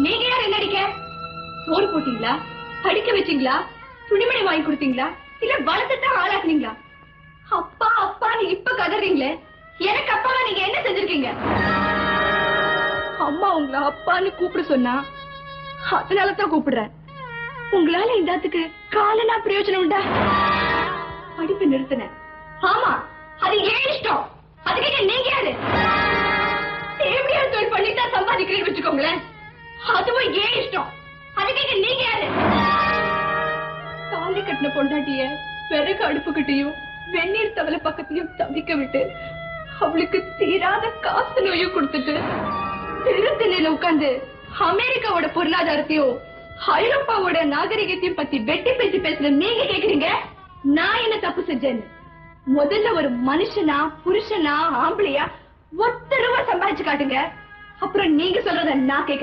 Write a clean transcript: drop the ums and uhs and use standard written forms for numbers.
நீங்க யார் என்ன அடிக்க? சோறு போட்டீங்களா? படிக்க வச்சீங்களா? துணிமணி வாங்கி கொடுத்தீங்களா? இல்ல வளர்த்துதான் ஆளாக்குனீங்களா? அப்பா அப்பா நீ இப்ப கதறீங்களே, எனக்கு அப்பாவா நீங்க என்ன செஞ்சிருக்கீங்க? அம்மா உங்களை அப்பான்னு கூப்பிட சொன்னா அதனாலதான் கூப்பிடுறேன். உங்களால இந்தாத்துக்கு காலனா பிரயோஜனம் உண்டா? படிப்பு நிறுத்தின. ஆமா, அது ஏன் இஷ்டம். அதுக்கு நீங்க யாரு? எப்படியா தொழில் பண்ணிட்டா சம்பாதிக்கிறேன்னு வச்சுக்கோங்களேன், அதுவும் ஏன் இஷ்டம். அதுக்கு நீங்க யாரு? தாலி கட்டின பொண்டாட்டிய விறகு அடுப்புக்கிட்டையும் வெந்நீர் தவளை பக்கத்தையும் தவிக்க விட்டு அவளுக்கு தீராத காசு நோயும் கொடுத்துட்டு திருத்தணியில உட்கார்ந்து அமெரிக்காவோட பொருளாதாரத்தையும் ஐரோப்பாவோட நாகரிகத்தையும் பத்தி வெட்டி பேசி பேசுற நீங்க கேக்குறீங்க நான் என்ன தப்பு செஞ்சேன்னு? முதல்ல ஒரு மனுஷனா புருஷனா ஆம்பளையா ஒத்தரவா சம்பாதிச்சு காட்டுங்க, அப்புறம் நீங்க சொல்றத நான் கேட்க